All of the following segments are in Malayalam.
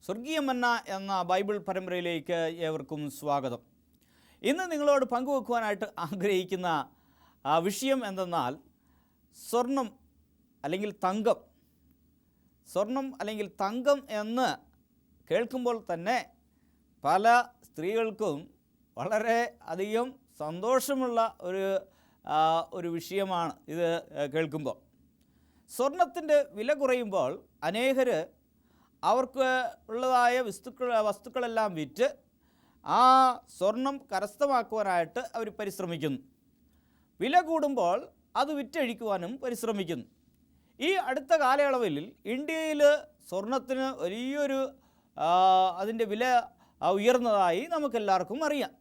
സ്വർഗീയ മന്ന എന്ന ബൈബിൾ പരമ്പരയിലേക്ക് ഏവർക്കും സ്വാഗതം. ഇന്ന് നിങ്ങളോട് പങ്കുവെക്കുവാനായിട്ട് ആഗ്രഹിക്കുന്ന വിഷയം എന്തെന്നാൽ സ്വർണം അല്ലെങ്കിൽ തങ്കം. സ്വർണം അല്ലെങ്കിൽ തങ്കം എന്ന് കേൾക്കുമ്പോൾ തന്നെ പല സ്ത്രീകൾക്കും വളരെ അധികം സന്തോഷമുള്ള ഒരു വിഷയമാണ് ഇത് കേൾക്കുമ്പോൾ. സ്വർണത്തിൻ്റെ വില കുറയുമ്പോൾ അനേകർ അവർക്ക് ഉള്ളതായ വസ്തുക്കളെല്ലാം വിറ്റ് ആ സ്വർണം കരസ്ഥമാക്കുവാനായിട്ട് അവർ പരിശ്രമിക്കുന്നു. വില കൂടുമ്പോൾ അത് വിറ്റഴിക്കുവാനും പരിശ്രമിക്കുന്നു. ഈ അടുത്ത കാലയളവിൽ ഇന്ത്യയിൽ സ്വർണത്തിന് വലിയൊരു അതിൻ്റെ വില ഉയർന്നതായി നമുക്കെല്ലാവർക്കും അറിയാം.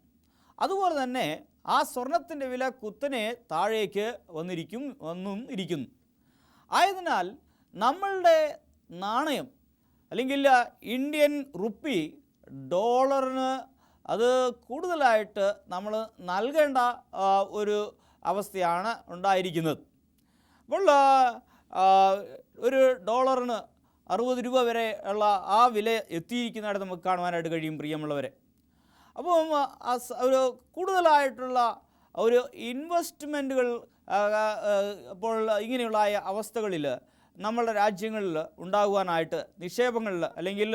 അതുപോലെ തന്നെ ആ സ്വർണത്തിൻ്റെ വില കുത്തനെ താഴേക്ക് ഇരിക്കുന്നു. ആയതിനാൽ നമ്മളുടെ നാണയം അല്ലെങ്കിൽ ഇന്ത്യൻ റുപ്പി ഡോളറിന് അത് കൂടുതലായിട്ട് നമ്മൾ നൽകേണ്ട ഒരു അവസ്ഥയാണ് ഉണ്ടായിരിക്കുന്നത്. അപ്പോൾ ഒരു ഡോളറിന് 60 രൂപ വരെ ഉള്ള ആ വില എത്തിയിരിക്കുന്നതായിട്ട് നമുക്ക് കാണുവാനായിട്ട് കഴിയും പ്രിയമുള്ളവരെ. അപ്പം ഒരു കൂടുതലായിട്ടുള്ള ഒരു ഇൻവെസ്റ്റ്മെൻറ്റുകൾ ഇപ്പോൾ ഇങ്ങനെയുള്ള അവസ്ഥകളിൽ നമ്മളുടെ രാജ്യങ്ങളിൽ ഉണ്ടാകുവാനായിട്ട് നിക്ഷേപങ്ങളിൽ അല്ലെങ്കിൽ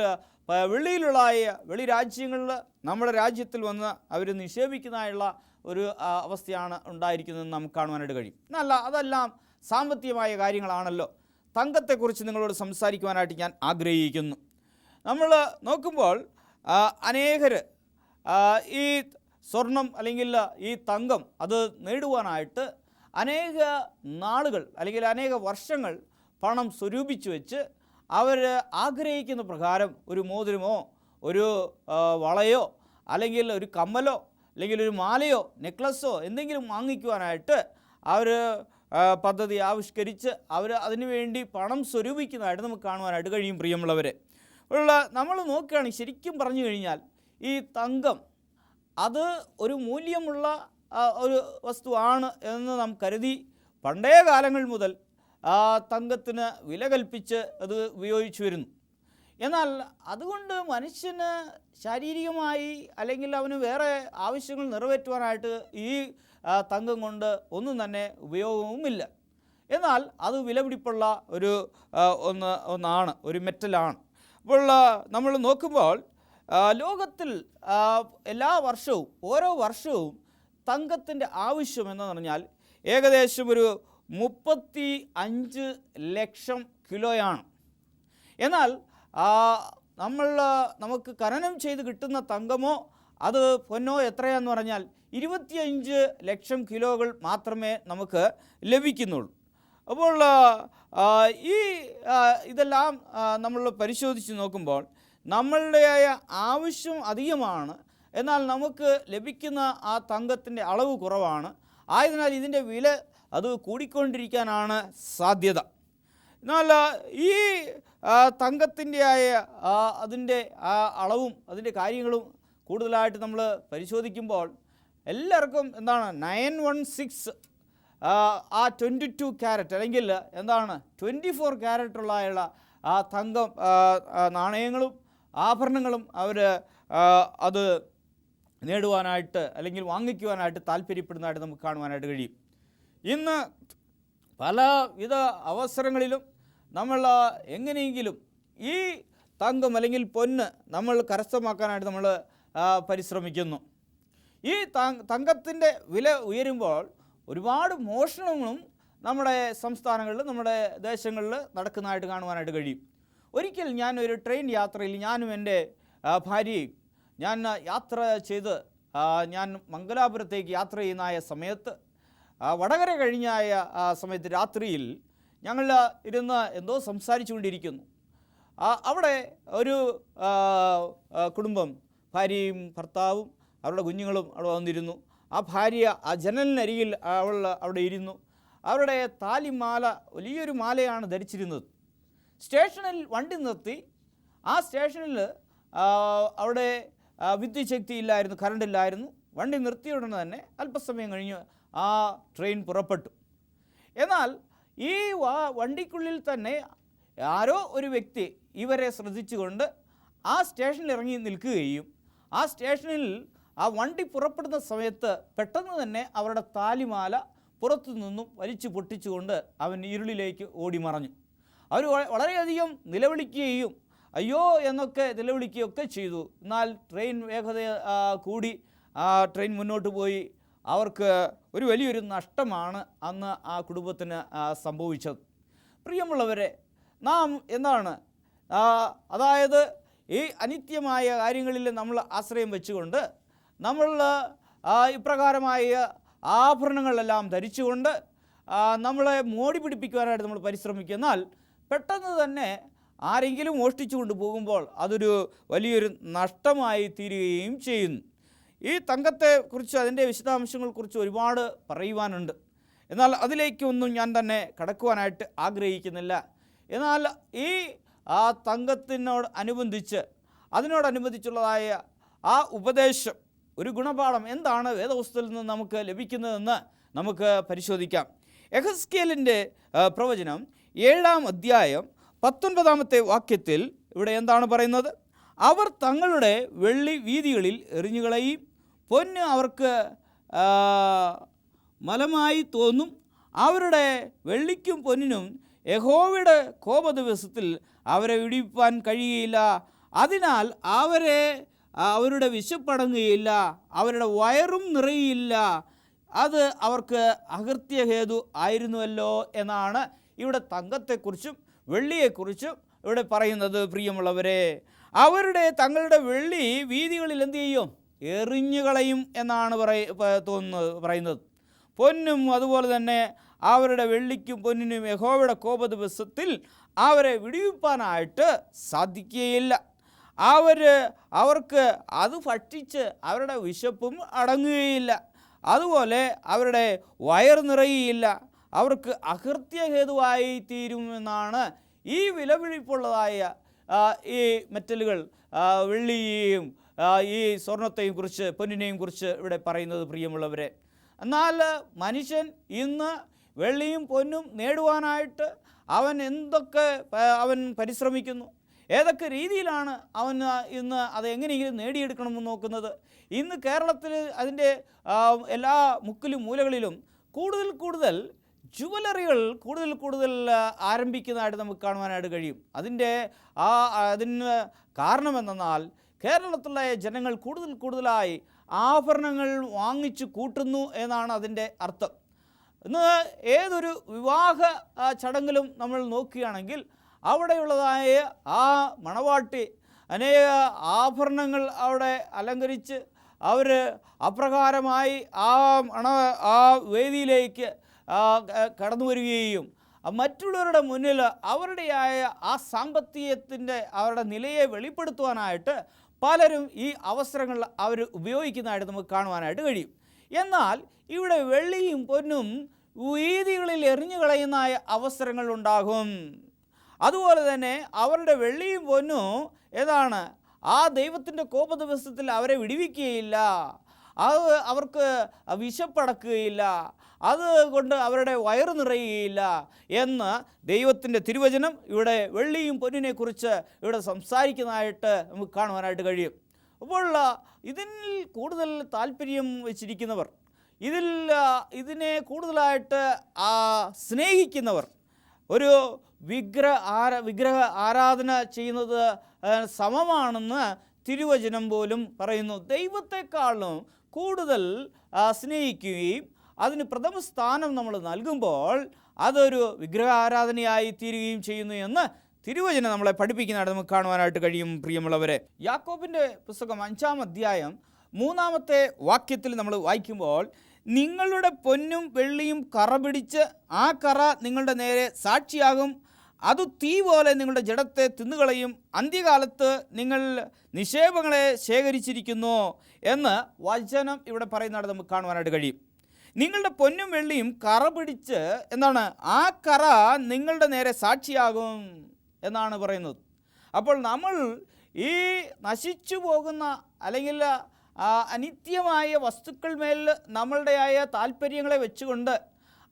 വെളി രാജ്യങ്ങളിൽ നമ്മുടെ രാജ്യത്തിൽ വന്ന് അവർ നിക്ഷേപിക്കുന്നതായുള്ള ഒരു അവസ്ഥയാണ് ഉണ്ടായിരിക്കുന്നതെന്ന് നമുക്ക് കാണുവാനായിട്ട് കഴിയും. അതെല്ലാം സാമ്പത്തികമായ കാര്യങ്ങളാണല്ലോ. തങ്കത്തെക്കുറിച്ച് നിങ്ങളോട് സംസാരിക്കുവാനായിട്ട് ഞാൻ ആഗ്രഹിക്കുന്നു. നമ്മൾ നോക്കുമ്പോൾ അനേകർ ഈ സ്വർണം അല്ലെങ്കിൽ ഈ തങ്കം അത് നേടുവാനായിട്ട് അനേക നാളുകൾ അല്ലെങ്കിൽ അനേക വർഷങ്ങൾ പണം സ്വരൂപിച്ചു വെച്ച് അവർ ആഗ്രഹിക്കുന്ന പ്രകാരം ഒരു മോതിരമോ ഒരു വളയോ അല്ലെങ്കിൽ ഒരു കമ്മലോ അല്ലെങ്കിൽ ഒരു മാലയോ നെക്ലസ്സോ എന്തെങ്കിലും വാങ്ങിക്കുവാനായിട്ട് അവർ പദ്ധതി ആവിഷ്കരിച്ച് അവർ അതിനുവേണ്ടി പണം സ്വരൂപിക്കുന്നതായിട്ട് നമുക്ക് കാണുവാനായിട്ട് കഴിയും പ്രിയമുള്ളവരെ. നമ്മൾ നോക്കുകയാണെങ്കിൽ ശരിക്കും പറഞ്ഞു കഴിഞ്ഞാൽ ഈ തങ്കം അത് ഒരു മൂല്യമുള്ള ഒരു വസ്തുവാണ് എന്ന് നാം കരുതി പണ്ടേ കാലങ്ങൾ മുതൽ തങ്കത്തിന് വില കൽപ്പിച്ച് അത് ഉപയോഗിച്ചു വരുന്നു. എന്നാൽ അതുകൊണ്ട് മനുഷ്യന് ശാരീരികമായി അല്ലെങ്കിൽ അവന് വേറെ ആവശ്യങ്ങൾ നിറവേറ്റുവാനായിട്ട് ഈ തങ്കം കൊണ്ട് ഒന്നും തന്നെ ഉപയോഗവുമില്ല. എന്നാൽ അത് വിലപിടിപ്പുള്ള ഒന്നാണ്, ഒരു മെറ്റലാണ്. അപ്പോൾ നമ്മൾ നോക്കുമ്പോൾ ലോകത്തിൽ എല്ലാ വർഷവും ഓരോ വർഷവും തങ്കത്തിൻ്റെ ആവശ്യം എന്ന് പറഞ്ഞാൽ ഏകദേശം ഒരു 35 ലക്ഷം കിലോയാണ്. എന്നാൽ നമുക്ക് ഖനനം ചെയ്ത് കിട്ടുന്ന തങ്കമോ അത് പൊന്നോ എത്രയാണെന്ന് പറഞ്ഞാൽ 25 ലക്ഷം കിലോകൾ മാത്രമേ നമുക്ക് ലഭിക്കുന്നുള്ളൂ. അപ്പോൾ ഇതെല്ലാം നമ്മൾ പരിശോധിച്ച് നോക്കുമ്പോൾ നമ്മളുടെ ആവശ്യം അധികമാണ്, എന്നാൽ നമുക്ക് ലഭിക്കുന്ന ആ തങ്കത്തിൻ്റെ അളവ് കുറവാണ്. ആയതിനാൽ ഇതിൻ്റെ വില അത് കൂടിക്കൊണ്ടിരിക്കാനാണ് സാധ്യത. എന്നാൽ ഈ തങ്കത്തിൻ്റെ അതിൻ്റെ അളവും അതിൻ്റെ കാര്യങ്ങളും കൂടുതലായിട്ട് നമ്മൾ പരിശോധിക്കുമ്പോൾ എല്ലാവർക്കും 916 22 ക്യാരറ്റ് അല്ലെങ്കിൽ 24 ക്യാരറ്റുള്ള ആ തങ്കം നാണയങ്ങളും ആഭരണങ്ങളും അവർ അത് നേടുവാനായിട്ട് അല്ലെങ്കിൽ വാങ്ങിക്കുവാനായിട്ട് താല്പര്യപ്പെടുന്നതായിട്ട് നമുക്ക് കാണുവാനായിട്ട് കഴിയും. ഇന്ന് പലവിധ അവസരങ്ങളിലും നമ്മൾ എങ്ങനെയെങ്കിലും ഈ തങ്കം അല്ലെങ്കിൽ പൊന്ന് നമ്മൾ കരസ്ഥമാക്കാനായിട്ട് നമ്മൾ പരിശ്രമിക്കുന്നു. ഈ തങ്കത്തിൻ്റെ വില ഉയരുമ്പോൾ ഒരുപാട് മോഷണങ്ങളും നമ്മുടെ സംസ്ഥാനങ്ങളിൽ നമ്മുടെ ദേശങ്ങളിൽ നടക്കുന്നതായിട്ട് കാണുവാനായിട്ട് കഴിയും. ഒരിക്കൽ ഞാൻ ഒരു ട്രെയിൻ യാത്രയിൽ ഞാനും എൻ്റെ ഭാര്യയും ഞാൻ യാത്ര ചെയ്ത് ഞാൻ മംഗലാപുരത്തേക്ക് യാത്ര ചെയ്യുന്ന സമയത്ത് വടകര കഴിഞ്ഞ സമയത്ത് രാത്രിയിൽ ഞങ്ങൾ ഇരുന്ന് എന്തോ സംസാരിച്ചു കൊണ്ടിരിക്കുന്നു. അവിടെ ഒരു കുടുംബം, ഭാര്യയും ഭർത്താവും അവരുടെ കുഞ്ഞുങ്ങളും അവിടെ വന്നിരുന്നു. ആ ഭാര്യ ആ ജനലിനരികിൽ അവിടെ ഇരുന്നു. അവരുടെ താലിമാല വലിയൊരു മാലയാണ് ധരിച്ചിരുന്നത്. സ്റ്റേഷനിൽ വണ്ടി നിർത്തി. ആ സ്റ്റേഷനിൽ അവിടെ വിദ്യുത് ശക്തി ഇല്ലായിരുന്നു, കറണ്ടില്ലായിരുന്നു. വണ്ടി നിർത്തിയ ഉടനെ തന്നെ അല്പസമയം കഴിഞ്ഞ് ആ ട്രെയിൻ പുറപ്പെട്ടു. എന്നാൽ ഈ വണ്ടിക്കുള്ളിൽ തന്നെ ആരോ ഒരു വ്യക്തി ഇവരെ ശ്രദ്ധിച്ചുകൊണ്ട് ആ സ്റ്റേഷനിൽ ഇറങ്ങി നിൽക്കുകയും ആ സ്റ്റേഷനിൽ ആ വണ്ടി പുറപ്പെടുന്ന സമയത്ത് പെട്ടെന്ന് തന്നെ അവരുടെ താലിമാല പുറത്തു നിന്നും വലിച്ചു പൊട്ടിച്ചുകൊണ്ട് അവൻ ഇരുളിലേക്ക് ഓടി മറഞ്ഞു. അവർ വളരെയധികം നിലവിളിക്കുകയും അയ്യോ എന്നൊക്കെ നിലവിളിക്കുകയൊക്കെ ചെയ്തു. എന്നാൽ ട്രെയിൻ വേഗത കൂടി ട്രെയിൻ മുന്നോട്ട് പോയി. അവർക്ക് ഒരു വലിയൊരു നഷ്ടമാണ് അന്ന് ആ കുടുംബത്തിന് സംഭവിച്ചത്. പ്രിയമുള്ളവരെ, നാം എന്താണ് അതായത് ഈ അനിത്യമായ കാര്യങ്ങളിൽ നമ്മൾ ആശ്രയം വെച്ചുകൊണ്ട് നമ്മൾ ഇപ്രകാരമായ ആഭരണങ്ങളെല്ലാം ധരിച്ചുകൊണ്ട് നമ്മളെ മോടി പിടിപ്പിക്കുവാനായിട്ട് നമ്മൾ പരിശ്രമിക്കും. എന്നാൽ പെട്ടെന്ന് തന്നെ ആരെങ്കിലും മോഷ്ടിച്ചു കൊണ്ട് പോകുമ്പോൾ അതൊരു വലിയൊരു നഷ്ടമായി തീരുകയും ചെയ്യുന്നു. ഈ തങ്കത്തെക്കുറിച്ച് അതിൻ്റെ വിശദാംശങ്ങളെക്കുറിച്ച് ഒരുപാട് പറയുവാനുണ്ട്. എന്നാൽ അതിലേക്കൊന്നും ഞാൻ തന്നെ കടക്കുവാനായിട്ട് ആഗ്രഹിക്കുന്നില്ല. എന്നാൽ ഈ തങ്കത്തിനോടനുബന്ധിച്ച് അതിനോടനുബന്ധിച്ചുള്ളതായ ആ ഉപദേശം, ഒരു ഗുണപാഠം എന്താണ് വേദപുസ്തകത്തിൽ നിന്ന് നമുക്ക് ലഭിക്കുന്നതെന്ന് നമുക്ക് പരിശോധിക്കാം. യെഹെസ്കേലിൻ്റെ പ്രവചനം 7-ാം അധ്യായം 19-ാമത്തെ വാക്യത്തിൽ ഇവിടെ എന്താണ് പറയുന്നത്? അവർ തങ്ങളുടെ വെള്ളി വീതികളിൽ എറിഞ്ഞുകളയും, പൊന്ന് അവർക്ക് മലമായി തോന്നും. അവരുടെ വെള്ളിക്കും പൊന്നിനും യഹോവയുടെ കോപദിവസത്തിൽ അവരെ വിടിവിപ്പാൻ കഴിയുകയില്ല. അതിനാൽ അവരുടെ വിശപ്പടങ്ങുകയില്ല, അവരുടെ വയറും നിറയില്ല. അത് അവർക്ക് അകൃത്യഹേതു ആയിരുന്നുവല്ലോ എന്നാണ് ഇവിടെ തങ്കത്തെക്കുറിച്ചും വെള്ളിയെക്കുറിച്ചും ഇവിടെ പറയുന്നത്. പ്രിയമുള്ളവരെ, തങ്ങളുടെ വെള്ളി വീതികളിൽ എന്തു ചെയ്യും? എറിഞ്ഞുകളയും എന്നാണ് പറയുന്നത്. പൊന്നും അതുപോലെ തന്നെ അവരുടെ വെള്ളിക്കും പൊന്നിനും യഹോവയുടെ കോപദിവസത്തിൽ അവരെ വിടുവിപ്പാനായിട്ട് സാധിക്കുകയില്ല. അവർക്ക് അത് ഭക്ഷിച്ച് അവരുടെ വിശപ്പും അടങ്ങുകയില്ല. അതുപോലെ അവരുടെ വയർ നിറയുകയില്ല, അവർക്ക് അകൃത്യഹേതുവായി തീരുമെന്നാണ് ഈ വിലപിടിപ്പുള്ളതായ ഈ മെറ്റലുകൾ, വെള്ളിയെയും ഈ സ്വർണത്തെയും കുറിച്ച്, പൊന്നിനെയും കുറിച്ച് ഇവിടെ പറയുന്നത്. പ്രിയമുള്ളവരെ, എന്നാൽ മനുഷ്യൻ ഇന്ന് വെള്ളിയും പൊന്നും നേടുവാനായിട്ട് അവൻ പരിശ്രമിക്കുന്നു. ഏതൊക്കെ രീതിയിലാണ് അവൻ ഇന്ന് അത് എങ്ങനെയെങ്കിലും നേടിയെടുക്കണമെന്ന് നോക്കുന്നത്? ഇന്ന് കേരളത്തിൽ അതിൻ്റെ എല്ലാ മുക്കിലും മൂലകളിലും കൂടുതൽ ജുവലറികൾ കൂടുതൽ ആരംഭിക്കുന്നതായിട്ട് നമുക്ക് കാണുവാനായിട്ട് കഴിയും. അതിന് കാരണമെന്നാൽ കേരളത്തിലെ ജനങ്ങൾ കൂടുതലായി ആഭരണങ്ങൾ വാങ്ങിച്ചു കൂട്ടുന്നു എന്നാണ് അതിൻ്റെ അർത്ഥം. ഇന്ന് ഏതൊരു വിവാഹ ചടങ്ങിലും നമ്മൾ നോക്കുകയാണെങ്കിൽ അവിടെയുള്ളതായ ആ മണവാട്ടി അനേക ആഭരണങ്ങൾ അവിടെ അലങ്കരിച്ച് അവർ അപ്രകാരമായി ആ വേദിയിലേക്ക് കടന്നു വരികയും മറ്റുള്ളവരുടെ മുന്നിൽ അവരുടെയായ ആ സാമ്പത്തികത്തിൻ്റെ അവരുടെ നിലയെ വെളിപ്പെടുത്തുവാനായിട്ട് പലരും ഈ അവസരങ്ങൾ അവർ ഉപയോഗിക്കുന്നതായിട്ട് നമുക്ക് കാണുവാനായിട്ട് കഴിയും. എന്നാൽ ഇവിടെ വെള്ളിയും പൊന്നും വീതികളിൽ എറിഞ്ഞു കളയുന്ന അവസരങ്ങൾ ഉണ്ടാകും. അതുപോലെ തന്നെ അവരുടെ വെള്ളിയും പൊന്നും ഏതാണ്? ആ ദൈവത്തിൻ്റെ കോപദിവസത്തിൽ അവരെ വിടുവിക്കുകയില്ല, അത് അവർക്ക് വിശപ്പടക്കുകയില്ല, അതുകൊണ്ട് അവരുടെ വയറ് നിറയുകയില്ല എന്ന് ദൈവത്തിൻ്റെ തിരുവചനം ഇവിടെ വെള്ളിയും പൊന്നിനെക്കുറിച്ച് ഇവിടെ സംസാരിക്കുന്നതായിട്ട് നമുക്ക് കാണുവാനായിട്ട് കഴിയും. അപ്പോൾ ഇതിൽ കൂടുതൽ താല്പര്യം വെച്ചിരിക്കുന്നവർ, ഇതിനെ കൂടുതലായിട്ട് സ്നേഹിക്കുന്നവർ, ഒരു വിഗ്രഹ ആരാധന ചെയ്യുന്നത് സമമാണെന്ന് തിരുവചനം പോലും പറയുന്നു. ദൈവത്തെക്കാളും കൂടുതൽ സ്നേഹിക്കുകയും അതിന് പ്രഥമ സ്ഥാനം നമ്മൾ നൽകുമ്പോൾ അതൊരു വിഗ്രഹാരാധനയായി തീരുകയും ചെയ്യുന്നു എന്ന് തിരുവചനം നമ്മളെ പഠിപ്പിക്കുന്നതായിട്ട് നമുക്ക് കാണുവാനായിട്ട് കഴിയും. പ്രിയമുള്ളവരെ, യാക്കോബിൻ്റെ പുസ്തകം 5-ാം അധ്യായം 3-ാമത്തെ വാക്യത്തിൽ നമ്മൾ വായിക്കുമ്പോൾ, നിങ്ങളുടെ പൊന്നും വെള്ളിയും കറ പിടിച്ച് ആ കറ നിങ്ങളുടെ നേരെ സാക്ഷിയാകും, അത് തീ പോലെ നിങ്ങളുടെ ജഡത്തെ തിന്നുകളയും, അന്ത്യകാലത്ത് നിങ്ങൾ നിക്ഷേപങ്ങളെ ശേഖരിച്ചിരിക്കുന്നു എന്ന് വചനം ഇവിടെ പറയുന്നതായിട്ട് നമുക്ക് കാണുവാനായിട്ട് കഴിയും. നിങ്ങളുടെ പൊന്നും വെള്ളിയും കറ പിടിച്ച് എന്താണ്? ആ കറ നിങ്ങളുടെ നേരെ സാക്ഷിയാകും എന്നാണ് പറയുന്നത്. അപ്പോൾ നമ്മൾ ഈ നശിച്ചു പോകുന്ന അല്ലെങ്കിൽ അനിത്യമായ വസ്തുക്കൾ മേൽ നമ്മളുടെയായ താല്പര്യങ്ങളെ വെച്ചുകൊണ്ട്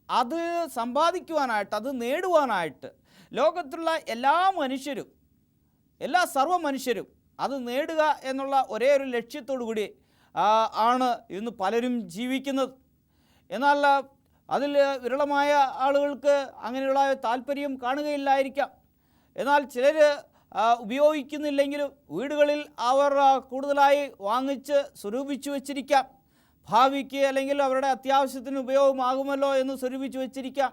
അത് സമ്പാദിക്കുവാനായിട്ട്, അത് നേടുവാനായിട്ട് ലോകത്തുള്ള എല്ലാ സർവ്വ മനുഷ്യരും അത് നേടുക എന്നുള്ള ഒരേ ഒരു ലക്ഷ്യത്തോടു കൂടി ആണ് ഇന്ന് പലരും ജീവിക്കുന്നത്. എന്നാൽ അതിൽ വിരളമായ ആളുകൾക്ക് അങ്ങനെയുള്ള താല്പര്യം കാണുകയില്ലായിരിക്കാം. എന്നാൽ ചിലർ ഉപയോഗിക്കുന്നില്ലെങ്കിലും വീടുകളിൽ അവർ കൂടുതലായി വാങ്ങിച്ച് സ്വരൂപിച്ചു വച്ചിരിക്കാം. ഭാവിക്ക് അല്ലെങ്കിൽ അവരുടെ അത്യാവശ്യത്തിന് ഉപയോഗമാകുമല്ലോ എന്ന് സ്വരൂപിച്ചു വച്ചിരിക്കാം.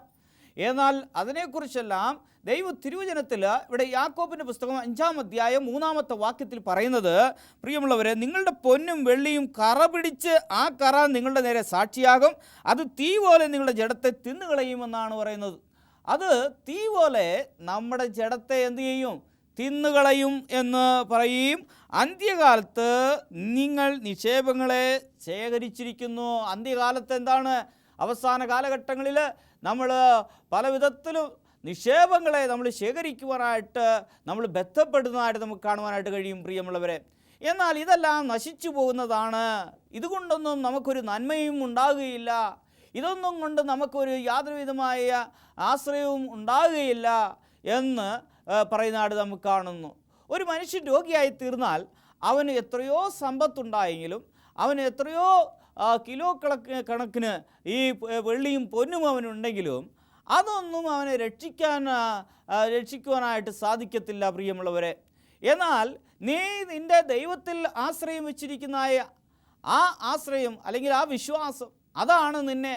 എന്നാൽ അതിനെക്കുറിച്ചെല്ലാം ദൈവ തിരുവചനത്തിൽ ഇവിടെ യാക്കോബിൻ്റെ പുസ്തകം 5-ാം അധ്യായം 3-ാമത്തെ വാക്യത്തിൽ പറയുന്നത്, പ്രിയമുള്ളവരെ, നിങ്ങളുടെ പൊന്നും വെള്ളിയും കറ പിടിച്ച് ആ കറ നിങ്ങളുടെ നേരെ സാക്ഷിയാകും, അത് തീ പോലെ നിങ്ങളുടെ ജഡത്തെ തിന്നുകളയുമെന്നാണ് പറയുന്നത്. അത് തീ പോലെ നമ്മുടെ ജഡത്തെ എന്തു ചെയ്യും? തിന്നുകളയും എന്ന് പറയും. അന്ത്യകാലത്ത് നിങ്ങൾ നിക്ഷേപങ്ങളെ ശേഖരിച്ചിരിക്കുന്നു. അന്ത്യകാലത്ത് എന്താണ്? അവസാന കാലഘട്ടങ്ങളിൽ നമ്മൾ പല വിധത്തിലും നിക്ഷേപങ്ങളെ നമ്മൾ ശേഖരിക്കുവാനായിട്ട് നമ്മൾ ബന്ധപ്പെടുന്നതായിട്ട് നമുക്ക് കാണുവാനായിട്ട് കഴിയും, പ്രിയമുള്ളവരെ. എന്നാൽ ഇതെല്ലാം നശിച്ചു പോകുന്നതാണ്. ഇതുകൊണ്ടൊന്നും നമുക്കൊരു നന്മയും ഉണ്ടാകുകയില്ല. ഇതൊന്നും കൊണ്ട് നമുക്കൊരു യാതൊരു വിധമായ ആശ്രയവും ഉണ്ടാകുകയില്ല എന്ന് പറയുന്നതായിട്ട് നമുക്ക് കാണുന്നു. ഒരു മനുഷ്യൻ രോഗിയായി തീർന്നാൽ അവന് എത്രയോ സമ്പത്തുണ്ടായെങ്കിലും, അവന് എത്രയോ കിലോ കണക്കിന് ഈ വെള്ളിയും പൊന്നും അവനുണ്ടെങ്കിലും അതൊന്നും അവനെ രക്ഷിക്കുവാനായിട്ട് സാധിക്കത്തില്ല, പ്രിയമുള്ളവരെ. എന്നാൽ നീ നിൻ്റെ ദൈവത്തിൽ ആശ്രയം വെച്ചിരിക്കുന്നതായ ആ ആശ്രയം അല്ലെങ്കിൽ ആ വിശ്വാസം, അതാണ് നിന്നെ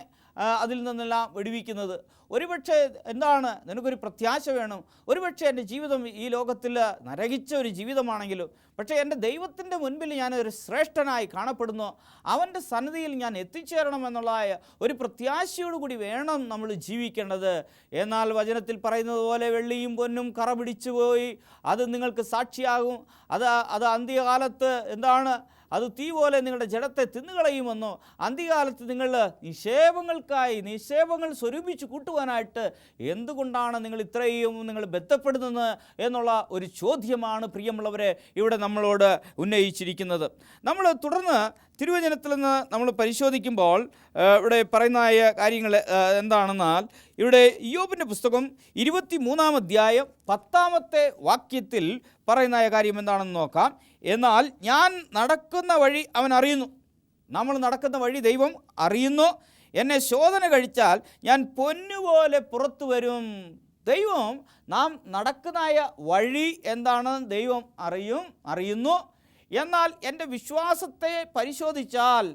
അതിൽ നിന്നെല്ലാം വിടുവിക്കുന്നത്. ഒരുപക്ഷെ എന്താണ്, നിനക്കൊരു പ്രത്യാശ വേണം. ഒരുപക്ഷെ എൻ്റെ ജീവിതം ഈ ലോകത്തിൽ നരകിച്ച ഒരു ജീവിതമാണെങ്കിലും, പക്ഷേ എൻ്റെ ദൈവത്തിൻ്റെ മുൻപിൽ ഞാനൊരു ശ്രേഷ്ഠനായി കാണപ്പെടുന്നു, അവൻ്റെ സന്നിധിയിൽ ഞാൻ എത്തിച്ചേരണമെന്നുള്ളതായ ഒരു പ്രത്യാശയോടുകൂടി വേണം നമ്മൾ ജീവിക്കേണ്ടത്. എന്നാൽ വചനത്തിൽ പറയുന്നത് പോലെ വെള്ളിയും പൊന്നും കറ പിടിച്ചു പോയി, അത് നിങ്ങൾക്ക് സാക്ഷിയാകും. അത് അന്ത്യകാലത്ത് എന്താണ്? അത് തീ പോലെ നിങ്ങളുടെ ജഡത്തെ തിന്നുകളയുമെന്നോ. അന്ത്യകാലത്ത് നിങ്ങൾ നിക്ഷേപങ്ങൾ സ്വരൂപിച്ച് കൂട്ടുവാനായിട്ട് എന്തുകൊണ്ടാണ് നിങ്ങൾ ഇത്രയും ബന്ധപ്പെടുന്നത് എന്നുള്ള ഒരു ചോദ്യമാണ്, പ്രിയമുള്ളവരെ, ഇവിടെ നമ്മളോട് ഉന്നയിച്ചിരിക്കുന്നത്. നമ്മൾ തുടർന്ന് തിരുവചനത്തിൽ നിന്ന് നമ്മൾ പരിശോധിക്കുമ്പോൾ ഇവിടെ പറയുന്നതായ കാര്യങ്ങൾ എന്താണെന്നാൽ, ഇവിടെ ഇയ്യോബിൻ്റെ പുസ്തകം 23-ാം അധ്യായം 10-ാമത്തെ വാക്യത്തിൽ പറയുന്നതായ കാര്യം എന്താണെന്ന് നോക്കാം. എന്നാൽ ഞാൻ നടക്കുന്ന വഴി അവൻ അറിയുന്നു. നമ്മൾ നടക്കുന്ന വഴി ദൈവം അറിയുന്നു. എന്നെ ശോധന കഴിച്ചാൽ ഞാൻ പൊന്നുപോലെ പുറത്തു വരും. ദൈവം നാം നടക്കുന്നതായ വഴി എന്താണെന്ന് ദൈവം അറിയുന്നു. എന്നാൽ എൻ്റെ വിശ്വാസത്തെ പരിശോധിച്ചാൽ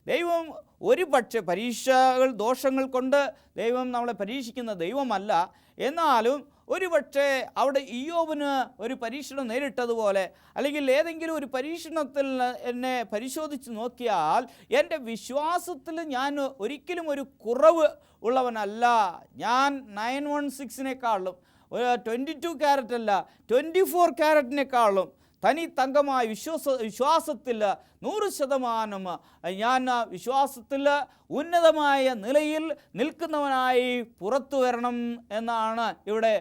ദൈവം ഒരുപക്ഷെ പരീക്ഷകൾ ദോഷങ്ങൾ കൊണ്ട് ദൈവം നമ്മളെ പരീക്ഷിക്കുന്ന ദൈവമല്ല. എന്നാലും ഒരുപക്ഷെ അവിടെ ഇയ്യോബിന് ഒരു പരീക്ഷണം നേരിട്ടതുപോലെ, അല്ലെങ്കിൽ ഏതെങ്കിലും ഒരു പരീക്ഷണത്തിൽ എന്നെ പരിശോധിച്ച് നോക്കിയാൽ എൻ്റെ വിശ്വാസത്തിൽ ഞാൻ ഒരിക്കലും ഒരു കുറവ് ഉള്ളവനല്ല. ഞാൻ 916-നേക്കാളും 22 ക്യാരറ്റ് അല്ല, 24 ക്യാരറ്റിനേക്കാളും തനി തങ്കമായ വിശ്വാസത്തിൽ 100% ഞാൻ വിശ്വാസത്തിൽ ഉന്നതമായ നിലയിൽ നിൽക്കുന്നവനായി പുറത്തു വരണം എന്നാണ് ഇവിടെ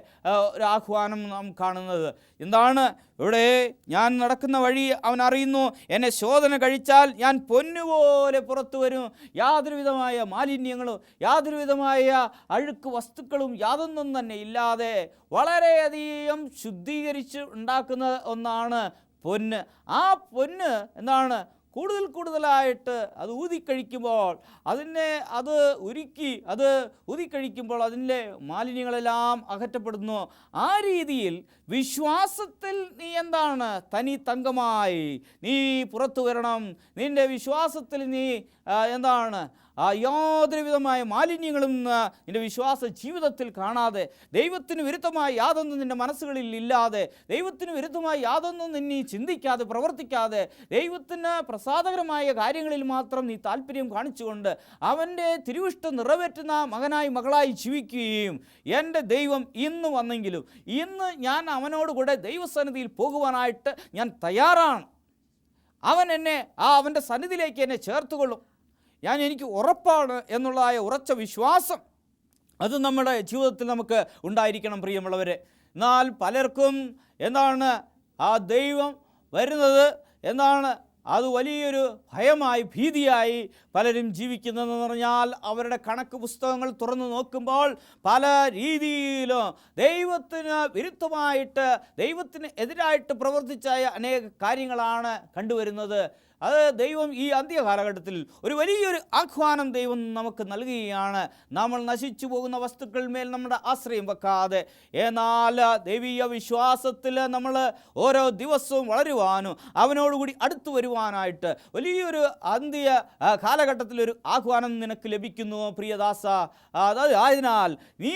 ഒരു ആഹ്വാനം നാം കാണുന്നത്. എന്താണ് ഇവിടെ? ഞാൻ നടക്കുന്ന വഴി അവൻ അറിയുന്നു, എന്നെ ശോധന കഴിച്ചാൽ ഞാൻ പൊന്നുപോലെ പുറത്തു വരും. യാതൊരു വിധമായ മാലിന്യങ്ങളും യാതൊരു വിധമായ അഴുക്ക് വസ്തുക്കളും യാതൊന്നും തന്നെ ഇല്ലാതെ വളരെയധികം ശുദ്ധീകരിച്ച് ഉണ്ടാക്കുന്ന ഒന്നാണ് പൊന്ന്. ആ പൊന്ന് എന്താണ്? കൂടുതലായിട്ട് അത് ഊതിക്കഴിക്കുമ്പോൾ അത് ഊതിക്കഴിക്കുമ്പോൾ അതിൻ്റെ മാലിന്യങ്ങളെല്ലാം അകറ്റപ്പെടുന്നു. ആ രീതിയിൽ വിശ്വാസത്തിൽ നീ എന്താണ്? തനി തങ്കമായി നീ പുറത്തു വരണം. നിൻ്റെ വിശ്വാസത്തിൽ നീ എന്താണ്? യാതൊരു വിധമായ മാലിന്യങ്ങളും നിൻ്റെ വിശ്വാസ ജീവിതത്തിൽ കാണാതെ, ദൈവത്തിന് വിരുദ്ധമായ യാതൊന്നും നിൻ്റെ മനസ്സുകളിൽ ഇല്ലാതെ, ദൈവത്തിന് വിരുദ്ധമായ യാതൊന്നും നിന്നെ ചിന്തിക്കാതെ പ്രവർത്തിക്കാതെ, ദൈവത്തിന് പ്രസാദകരമായ കാര്യങ്ങളിൽ മാത്രം നീ താല്പര്യം കാണിച്ചുകൊണ്ട് അവൻ്റെ തിരുവിഷ്ടം നിറവേറ്റുന്ന മകനായി മകളായി ജീവിക്കുകയും, എൻ്റെ ദൈവം ഇന്ന് വന്നെങ്കിലും ഇന്ന് ഞാൻ അവനോടുകൂടെ ദൈവസന്നിധിയിൽ പോകുവാനായിട്ട് ഞാൻ തയ്യാറാണ്, അവൻ എന്നെ അവൻ്റെ സന്നിധിയിലേക്ക് എന്നെ ചേർത്തുകൊള്ളും, എനിക്ക് ഉറപ്പാണ് എന്നുള്ളതായ ഉറച്ച വിശ്വാസം അത് നമ്മുടെ ജീവിതത്തിൽ നമുക്ക് ഉണ്ടായിരിക്കണം, പ്രിയമുള്ളവരെ. എന്നാൽ പലർക്കും എന്താണ്? ആ ദൈവം വരുന്നത് എന്താണ്? അത് വലിയൊരു ഭയമായി, ഭീതിയായി പലരും ജീവിക്കുന്നതെന്ന് പറഞ്ഞാൽ അവരുടെ കണക്ക് പുസ്തകങ്ങൾ തുറന്നു നോക്കുമ്പോൾ പല രീതിയിലും ദൈവത്തിന് വിരുദ്ധമായിട്ട്, ദൈവത്തിന് എതിരായിട്ട് പ്രവർത്തിച്ചായ അനേക കാര്യങ്ങളാണ് കണ്ടുവരുന്നത്. അത് ദൈവം ഈ അന്ത്യകാലഘട്ടത്തിൽ ഒരു വലിയൊരു ആഹ്വാനം ദൈവം നമുക്ക് നൽകുകയാണ്. നമ്മൾ നശിച്ചു പോകുന്ന വസ്തുക്കളിന്മേൽ നമ്മുടെ ആശ്രയം വെക്കാതെ, എന്നാൽ ദൈവീയ വിശ്വാസത്തിൽ നമ്മൾ ഓരോ ദിവസവും വളരുവാനും അവനോടുകൂടി അടുത്തു വരുവാനായിട്ട് വലിയൊരു അന്ത്യ കാലഘട്ടത്തിലൊരു ആഹ്വാനം നിനക്ക് ലഭിക്കുന്നു പ്രിയദാസ. ആയതിനാൽ നീ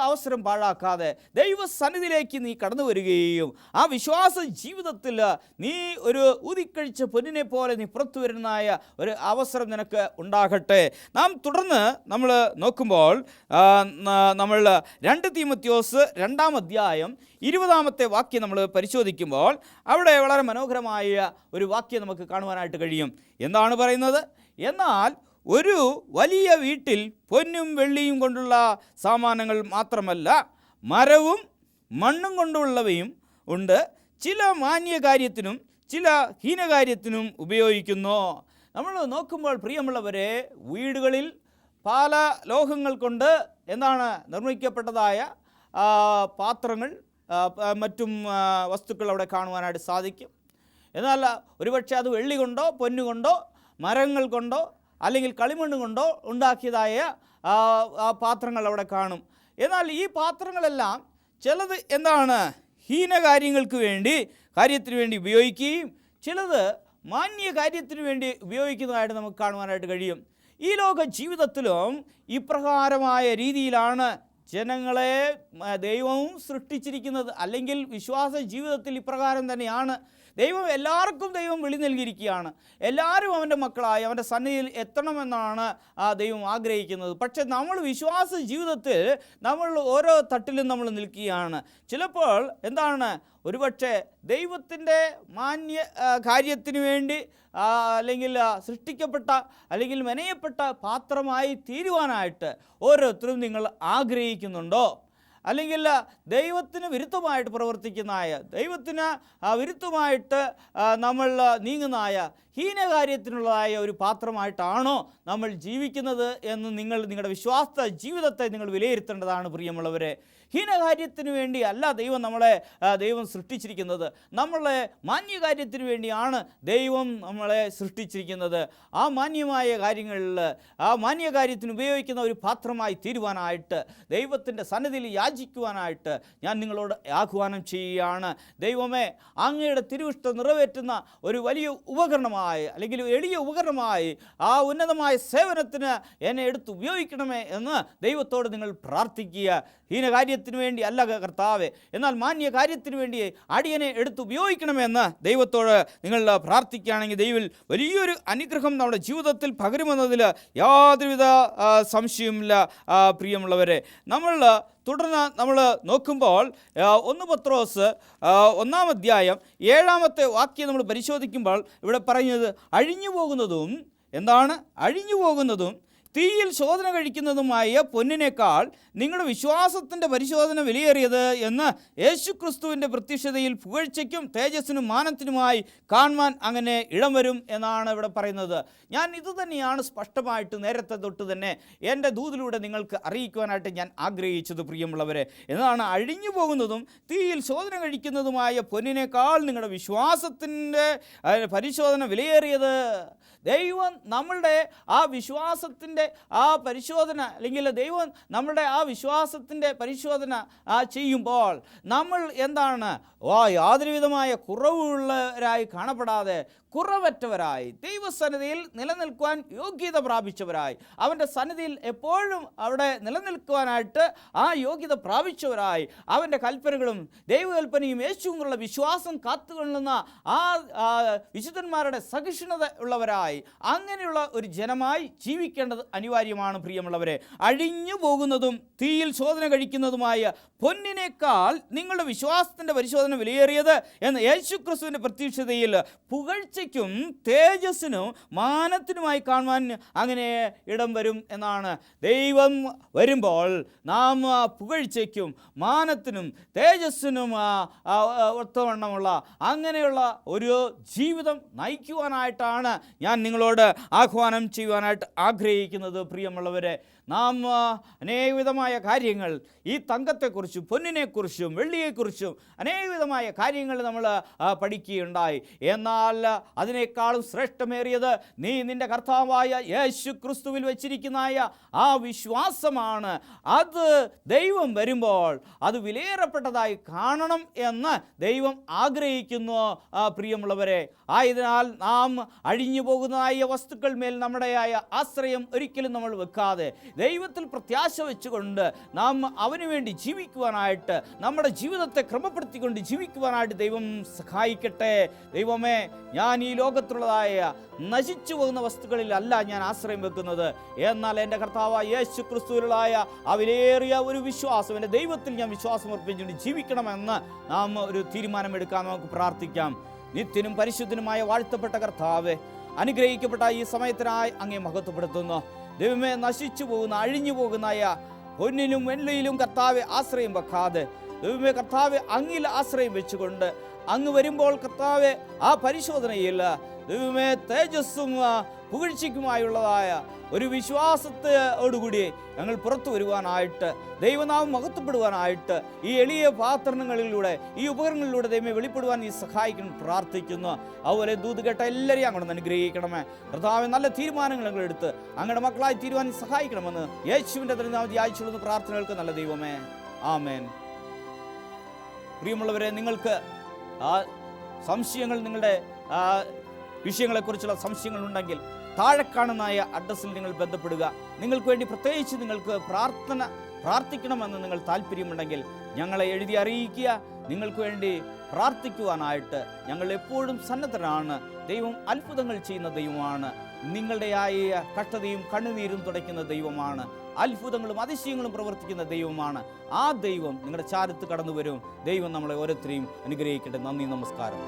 അവസരം പാഴാക്കാതെ ദൈവസന്നിധിയിലേക്ക് നീ കടന്നു വരികയും ആ വിശ്വാസ ജീവിതത്തിൽ നീ ഒരു ഊതിക്കഴിച്ച പൊന്നിനെ പോലെ നീ പുറത്തു വരുന്നതായ ഒരു അവസരം നിനക്ക് ഉണ്ടാകട്ടെ. നാം തുടർന്ന് നമ്മൾ നോക്കുമ്പോൾ നമ്മൾ 2 തീമോഥെയോസ് 2-ാം അധ്യായം 20-ാമത്തെ വാക്യം നമ്മൾ പരിശോധിക്കുമ്പോൾ അവിടെ വളരെ മനോഹരമായ ഒരു വാക്യം നമുക്ക് കാണുവാനായിട്ട് കഴിയും. എന്താണ് പറയുന്നത്? എന്നാൽ ഒരു വലിയ വീട്ടിൽ പൊന്നും വെള്ളിയും കൊണ്ടുള്ള സാമാനങ്ങൾ മാത്രമല്ല, മരവും മണ്ണും കൊണ്ടുള്ളവയും ഉണ്ട്. ചില മാന്യകാര്യത്തിനും ചില ഹീനകാര്യത്തിനും ഉപയോഗിക്കുന്നു. നമ്മൾ നോക്കുമ്പോൾ പ്രിയമുള്ളവരെ, വീടുകളിൽ പല ലോഹങ്ങൾ കൊണ്ട് നിർമ്മിക്കപ്പെട്ടതായ പാത്രങ്ങൾ, മറ്റും വസ്തുക്കൾ അവിടെ കാണുവാനായിട്ട് സാധിക്കും. എന്നാൽ ഒരുപക്ഷെ അത് വെള്ളി കൊണ്ടോ പൊന്നുകൊണ്ടോ മരങ്ങൾ കൊണ്ടോ അല്ലെങ്കിൽ കളിമണ്ണ് കൊണ്ടോ ഉണ്ടാക്കിയതായ പാത്രങ്ങൾ അവിടെ കാണും. എന്നാൽ ഈ പാത്രങ്ങളെല്ലാം ചിലത് കാര്യത്തിന് വേണ്ടി ഉപയോഗിക്കുകയും ചിലത് മാന്യ കാര്യത്തിന് വേണ്ടി ഉപയോഗിക്കുന്നതായിട്ട് നമുക്ക് കാണുവാനായിട്ട് കഴിയും. ഈ ലോക ജീവിതത്തിലും ഇപ്രകാരമായ രീതിയിലാണ് ജനങ്ങളെ ദൈവവും സൃഷ്ടിച്ചിരിക്കുന്നത്. അല്ലെങ്കിൽ വിശ്വാസ ജീവിതത്തിൽ ഇപ്രകാരം തന്നെയാണ്. ദൈവം വിളി നൽകിയിരിക്കുകയാണ്. എല്ലാവരും അവൻ്റെ മക്കളായി അവൻ്റെ സന്നിധിയിൽ എത്തണമെന്നാണ് ദൈവം ആഗ്രഹിക്കുന്നത്. പക്ഷെ നമ്മൾ വിശ്വാസ ജീവിതത്തിൽ നമ്മൾ ഓരോ തട്ടിലും നമ്മൾ നിൽക്കുകയാണ്. ചിലപ്പോൾ ഒരുപക്ഷെ ദൈവത്തിൻ്റെ മാന്യ കാര്യത്തിന് വേണ്ടി അല്ലെങ്കിൽ സൃഷ്ടിക്കപ്പെട്ട അല്ലെങ്കിൽ മെനയപ്പെട്ട പാത്രമായി തീരുവാനായിട്ട് ഓരോരുത്തരും നിങ്ങൾ ആഗ്രഹിക്കുന്നുണ്ടോ? അല്ലെങ്കിൽ ദൈവത്തിന് വിരുദ്ധമായിട്ട് പ്രവർത്തിക്കുന്നതായ, ദൈവത്തിന് വിരുദ്ധമായിട്ട് നമ്മൾ നീങ്ങുന്നതായ ഹീനകാര്യത്തിനുള്ളതായ ഒരു പാത്രമായിട്ടാണോ നമ്മൾ ജീവിക്കുന്നത് എന്ന് നിങ്ങളുടെ വിശ്വാസ ജീവിതത്തെ നിങ്ങൾ വിലയിരുത്തേണ്ടതാണ് പ്രിയമുള്ളവരെ. ഹീനകാര്യത്തിന് വേണ്ടി അല്ല ദൈവം സൃഷ്ടിച്ചിരിക്കുന്നത്. നമ്മളെ മാന്യകാര്യത്തിന് വേണ്ടിയാണ് ദൈവം നമ്മളെ സൃഷ്ടിച്ചിരിക്കുന്നത്. ആ മാന്യമായ കാര്യങ്ങളിൽ ആ മാന്യകാര്യത്തിന് ഉപയോഗിക്കുന്ന ഒരു പാത്രമായി തീരുവാനായിട്ട്, ദൈവത്തിൻ്റെ സന്നിധിയിൽ യാചിക്കുവാനായിട്ട് ഞാൻ നിങ്ങളോട് ആഹ്വാനം ചെയ്യുകയാണ്. ദൈവമേ, അങ്ങയുടെ തിരുവിഷ്ടം നിറവേറ്റുന്ന ഒരു വലിയ ഉപകരണമായി അല്ലെങ്കിൽ എളിയ ഉപകരണമായി ആ ഉന്നതമായ സേവനത്തിന് എന്നെ എടുത്ത് ഉപയോഗിക്കണമേ എന്ന് ദൈവത്തോട് നിങ്ങൾ പ്രാർത്ഥിക്കുക. ഹീനകാര്യത്തിന് വേണ്ടി അല്ല കർത്താവേ, എന്നാൽ മാന്യ കാര്യത്തിന് വേണ്ടി അടിയനെ എടുത്ത് ഉപയോഗിക്കണമെന്ന് ദൈവത്തോട് നിങ്ങൾ പ്രാർത്ഥിക്കുകയാണെങ്കിൽ ദൈവം വലിയൊരു അനുഗ്രഹം നമ്മുടെ ജീവിതത്തിൽ പകരുമെന്നതിൽ യാതൊരുവിധ സംശയവുമില്ല. പ്രിയമുള്ളവരെ, തുടർന്ന് നമ്മൾ നോക്കുമ്പോൾ 1 പത്രോസ് 1-ാം അധ്യായം 7-ാമത്തെ വാക്യം നമ്മൾ പരിശോധിക്കുമ്പോൾ ഇവിടെ പറയുന്നത്, അഴിഞ്ഞു പോകുന്നതും തീയിൽ ശോധന കഴിക്കുന്നതുമായ പൊന്നിനേക്കാൾ നിങ്ങളുടെ വിശ്വാസത്തിൻ്റെ പരിശോധന വിലയേറിയത് എന്ന് യേശുക്രിസ്തുവിൻ്റെ പ്രത്യക്ഷതയിൽ പുകഴ്ചയ്ക്കും തേജസ്സിനും മാനത്തിനുമായി കാണുവാൻ അങ്ങനെ ഇടം വരും എന്നാണ് ഇവിടെ പറയുന്നത്. ഞാൻ ഇതുതന്നെയാണ് സ്പഷ്ടമായിട്ട് നേരത്തെ തൊട്ട് തന്നെ എൻ്റെ ദൂതിലൂടെ നിങ്ങൾക്ക് അറിയിക്കുവാനായിട്ട് ഞാൻ ആഗ്രഹിച്ചത് പ്രിയമുള്ളവരെ. എന്നാണ് അഴിഞ്ഞു പോകുന്നതും തീയിൽ ശോധന കഴിക്കുന്നതുമായ പൊന്നിനേക്കാൾ നിങ്ങളുടെ വിശ്വാസത്തിൻ്റെ പരിശോധന വിലയേറിയത്. ദൈവം നമ്മളുടെ ആ വിശ്വാസത്തിൻ്റെ ആ പരിശോധന അല്ലെങ്കിൽ ദൈവം നമ്മളുടെ ആ വിശ്വാസത്തിൻ്റെ പരിശോധന ചെയ്യുമ്പോൾ നമ്മൾ യാതൊരുവിധമായ കുറവുള്ളവരായി കാണപ്പെടാതെ കുറവറ്റവരായി ദൈവസന്നിധിയിൽ നിലനിൽക്കുവാൻ യോഗ്യത പ്രാപിച്ചവരായി അവൻ്റെ സന്നിധിയിൽ എപ്പോഴും അവിടെ നിലനിൽക്കുവാനായിട്ട് ആ യോഗ്യത പ്രാപിച്ചവരായി അവൻ്റെ കൽപ്പനകളും ദൈവകൽപ്പനയും യേശുവിനുള്ള വിശ്വാസം കാത്തുകൊള്ളുന്ന ആ വിശുദ്ധന്മാരുടെ സഹിഷ്ണുത ഉള്ളവരായി അങ്ങനെയുള്ള ഒരു ജനമായി ജീവിക്കേണ്ടത് അനിവാര്യമാണ് പ്രിയമുള്ളവരെ. അഴിഞ്ഞു പോകുന്നതും തീയിൽ ശോധന കഴിക്കുന്നതുമായ പൊന്നിനേക്കാൾ നിങ്ങളുടെ വിശ്വാസത്തിൻ്റെ പരിശോധന വിലയേറിയത് എന്ന് യേശുക്രിസ്തുവിൻ്റെ പ്രത്യക്ഷതയിൽ പുകഴ്ച പുകഴ്ചയ്ക്കും തേജസ്സിനും മാനത്തിനുമായി കാണുവാൻ അങ്ങനെ ഇടം വരും എന്നാണ്. ദൈവം വരുമ്പോൾ നാം പുകഴ്ചയ്ക്കും മാനത്തിനും തേജസ്സിനും ഒത്തവണ്ണമുള്ള അങ്ങനെയുള്ള ഒരു ജീവിതം നയിക്കുവാനായിട്ടാണ് ഞാൻ നിങ്ങളോട് ആഹ്വാനം ചെയ്യുവാനായിട്ട് ആഗ്രഹിക്കുന്നത്. പ്രിയമുള്ളവരെ, നാം അനേകവിധമായ കാര്യങ്ങൾ ഈ തങ്കത്തെക്കുറിച്ചും പൊന്നിനെക്കുറിച്ചും വെള്ളിയെക്കുറിച്ചും അനേകവിധമായ കാര്യങ്ങൾ നമ്മൾ പഠിക്കുകയുണ്ടായി. എന്നാൽ അതിനേക്കാളും ശ്രേഷ്ഠമേറിയത് നീ നിൻ്റെ കർത്താവായ യേശു ക്രിസ്തുവിൽ വച്ചിരിക്കുന്നതായ ആ വിശ്വാസമാണ്. അത് ദൈവം വരുമ്പോൾ അത് വിലയേറപ്പെട്ടതായി കാണണം എന്ന് ദൈവം ആഗ്രഹിക്കുന്നു. പ്രിയമുള്ളവരെ, ആയതിനാൽ നാം അഴിഞ്ഞു പോകുന്നതായ വസ്തുക്കൾ മേൽ നമ്മുടെയായ ആശ്രയം ഒരിക്കലും നമ്മൾ വെക്കാതെ ദൈവത്തിൽ പ്രത്യാശ വെച്ചുകൊണ്ട് നാം അവന് വേണ്ടി ജീവിക്കുവാനായിട്ട്, നമ്മുടെ ജീവിതത്തെ ക്രമപ്പെടുത്തിക്കൊണ്ട് ജീവിക്കുവാനായിട്ട് ദൈവം സഹായിക്കട്ടെ. ദൈവമേ, ഞാൻ ഈ ലോകത്തുള്ളതായ നശിച്ചു പോകുന്ന വസ്തുക്കളിലല്ല ഞാൻ ആശ്രയം വെക്കുന്നത്, എന്നാൽ എൻ്റെ കർത്താവായ യേശു ക്രിസ്തുവിലായ ആ വിലയേറിയ ഒരു വിശ്വാസം, എൻ്റെ ദൈവത്തിൽ ഞാൻ വിശ്വാസം അർപ്പിച്ചുകൊണ്ട് ജീവിക്കണമെന്ന് നാം ഒരു തീരുമാനമെടുക്കാൻ നമുക്ക് പ്രാർത്ഥിക്കാം. നിത്യനും പരിശുദ്ധനുമായ വാഴ്ത്തപ്പെട്ട കർത്താവേ, അനുഗ്രഹിക്കപ്പെട്ട ഈ സമയത്തിനായി അങ്ങേ മഹത്വപ്പെടുത്തുന്നു. ദൈവമേ, നശിച്ചു പോകുന്ന അഴിഞ്ഞു പോകുന്നതായ പൊന്നിലും വെള്ളിയിലും കർത്താവെ ആശ്രയം വെക്കാതെ, ദൈവമേ കർത്താവെ അങ്ങിൽ ആശ്രയം വെച്ചുകൊണ്ട് അങ്ങ് വരുമ്പോൾ കർത്താവെ ആ പരിശോധനയിൽ ദൈവമേ തേജസ്സും പുകഴ്ചയ്ക്കുമായുള്ളതായ ഒരു വിശ്വാസത്തോടുകൂടി ഞങ്ങൾ പുറത്തു വരുവാനായിട്ട്, ദൈവനാമം മഹത്വപ്പെടുവാനായിട്ട് ഈ എളിയ പാത്രങ്ങളിലൂടെ, ഈ ഉപകരണങ്ങളിലൂടെ ദൈവമേ വെളിപ്പെടുവാൻ നീ സഹായിക്കണം പ്രാർത്ഥിക്കുന്നു. അതുപോലെ ദൂത് കേട്ട എല്ലാവരെയും അങ്ങോട്ട് അനുഗ്രഹിക്കണമേ. കർത്താവേ, നല്ല തീരുമാനങ്ങൾ ഞങ്ങൾ എടുത്ത് അങ്ങയുടെ മക്കളായി തീരുവാൻ സഹായിക്കണമെന്ന് യേശുവിൻ്റെ തിരുനാമത്തിൽ അയച്ചുകൊള്ളുന്ന പ്രാർത്ഥനകൾക്ക് നല്ല ദൈവമേ, ആമേൻ. പ്രിയമുള്ളവരെ, നിങ്ങൾക്ക് സംശയങ്ങൾ, നിങ്ങളുടെ വിഷയങ്ങളെക്കുറിച്ചുള്ള സംശയങ്ങളുണ്ടെങ്കിൽ താഴെ കാണുന്നതായ അഡ്രസ്സിൽ നിങ്ങൾ ബന്ധപ്പെടുക. നിങ്ങൾക്ക് വേണ്ടി പ്രത്യേകിച്ച് നിങ്ങൾക്ക് പ്രാർത്ഥിക്കണമെന്ന് നിങ്ങൾ താല്പര്യമുണ്ടെങ്കിൽ ഞങ്ങളെ എഴുതി അറിയിക്കുക. നിങ്ങൾക്ക് വേണ്ടി പ്രാർത്ഥിക്കുവാനായിട്ട് ഞങ്ങൾ എപ്പോഴും സന്നദ്ധരാണ്. ദൈവം അത്ഭുതങ്ങൾ ചെയ്യുന്ന ദൈവമാണ്. നിങ്ങളുടെ ആയ കഷ്ടതയും കണ്ണുനീരും തുടയ്ക്കുന്ന ദൈവമാണ്. അത്ഭുതങ്ങളും അതിശയങ്ങളും പ്രവർത്തിക്കുന്ന ദൈവമാണ്. ആ ദൈവം നിങ്ങളുടെ ചാരത്ത് കടന്നു വരും. ദൈവം നമ്മളെ ഓരോരുത്തരെയും അനുഗ്രഹിക്കട്ടെ. നന്ദി, നമസ്കാരം.